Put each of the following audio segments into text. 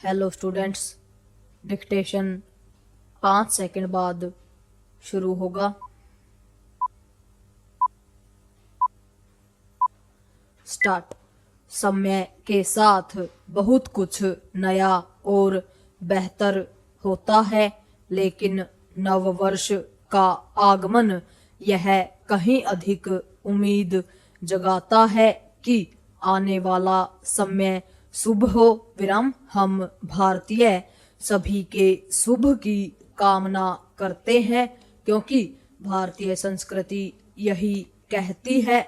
Hello students, dictation 5 second बाद शुरू होगा। स्टार्ट। समय के साथ बहुत कुछ नया और बेहतर होता है, लेकिन नववर्ष का आगमन यह कहीं अधिक उम्मीद जगाता है कि आने वाला समय शुभ हो। हम भारतीय सभी के शुभ की कामना करते हैं, क्योंकि भारतीय संस्कृति यही कहती है।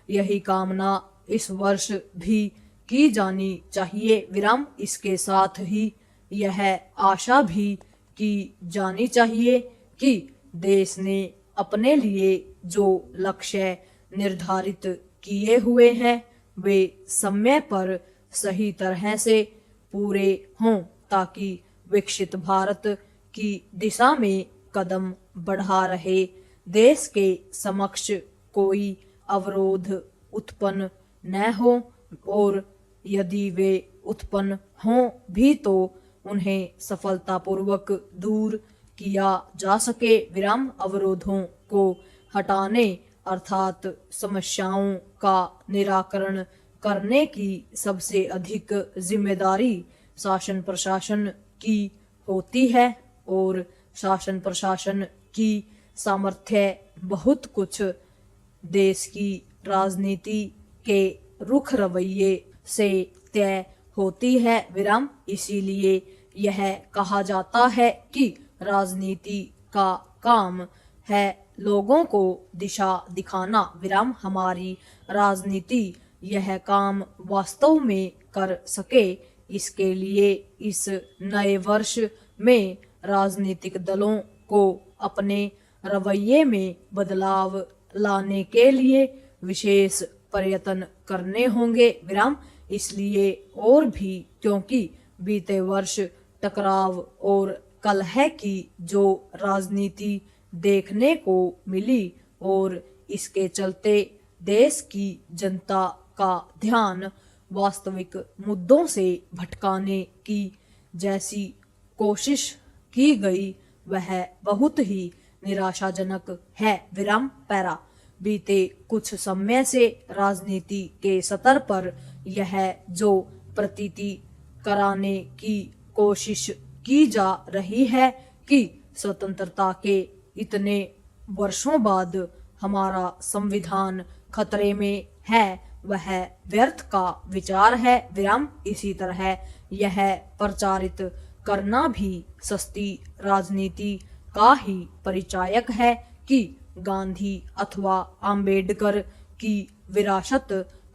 यही कामना इस वर्ष भी की जानी चाहिए। इसके साथ ही यह आशा भी की जानी चाहिए कि देश ने अपने लिए जो लक्ष्य निर्धारित किए हुए हैं वे समय पर सही तरह से पूरे हों, ताकि विकसित भारत की दिशा में कदम बढ़ा रहे देश के समक्ष कोई अवरोध उत्पन्न न हो, और यदि वे उत्पन्न हों भी तो उन्हें सफलतापूर्वक दूर किया जा सके। अवरोधों को हटाने अर्थात समस्याओं का निराकरण करने की सबसे अधिक जिम्मेदारी शासन प्रशासन की होती है, और शासन प्रशासन की सामर्थ्य बहुत कुछ देश की राजनीति के रुख रवैये से तय होती है। इसीलिए यह कहा जाता है कि राजनीति का काम है लोगों को दिशा दिखाना। हमारी राजनीति यह काम वास्तव में कर सके, इसके लिए इस नए वर्ष में राजनीतिक दलों को अपने रवैये में बदलाव लाने के लिए विशेष प्रयत्न करने होंगे। इसलिए और भी क्योंकि बीते वर्ष टकराव और कलह की जो राजनीति देखने को मिली, और इसके चलते देश की जनता का ध्यान वास्तविक मुद्दों से भटकाने की जैसी कोशिश की गई, वह बहुत ही निराशाजनक है। पैरा बीते कुछ समय से राजनीति के स्तर पर यह जो प्रतीति कराने की कोशिश की जा रही है कि स्वतंत्रता के इतने वर्षों बाद हमारा संविधान खतरे में है, वह व्यर्थ का विचार है। इसी तरह यह प्रचारित करना भी सस्ती राजनीति का ही परिचायक है कि गांधी अथवा अंबेडकर की विरासत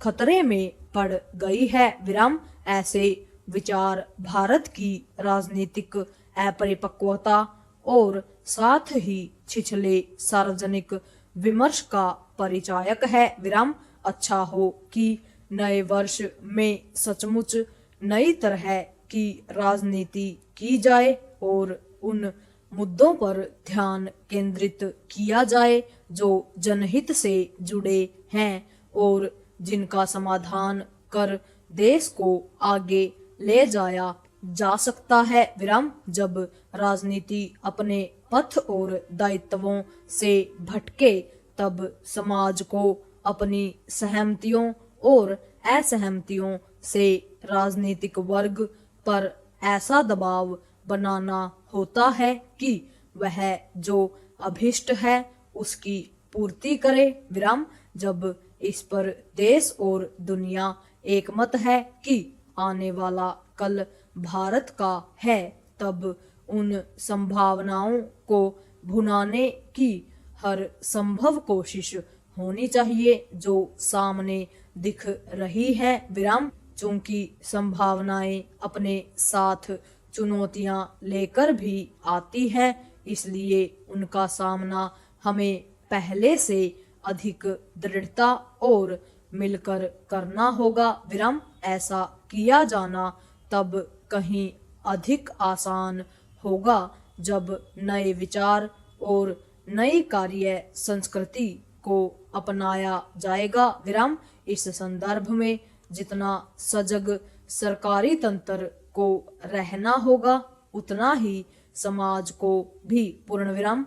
खतरे में पड़ गई है। ऐसे विचार भारत की राजनीतिक अपरिपक्वता और साथ ही छिछले सार्वजनिक विमर्श का परिचायक है। अच्छा हो कि नए वर्ष में सचमुच नई तरह की राजनीति की जाए और उन मुद्दों पर ध्यान केंद्रित किया जाए जो जनहित से जुड़े हैं और जिनका समाधान कर देश को आगे ले जाया जा सकता है। जब राजनीति अपने पथ और दायित्वों से भटके, तब समाज को अपनी सहमतियों और असहमतियों से राजनीतिक वर्ग पर ऐसा दबाव बनाना होता है कि वह जो अभिष्ट है उसकी पूर्ति करे। जब इस पर देश और दुनिया एकमत है कि आने वाला कल भारत का है, तब उन संभावनाओं को भुनाने की हर संभव कोशिश होनी चाहिए जो सामने दिख रही है। चूंकि संभावनाएं अपने साथ चुनौतियां लेकर भी आती हैं, इसलिए उनका सामना हमें पहले से अधिक दृढ़ता और मिलकर करना होगा। ऐसा किया जाना तब कहीं अधिक आसान होगा जब नए विचार और नई कार्य संस्कृति को अपनाया जाएगा। इस संदर्भ में जितना सजग सरकारी तंत्र को रहना होगा, उतना ही समाज को भी पूर्ण विराम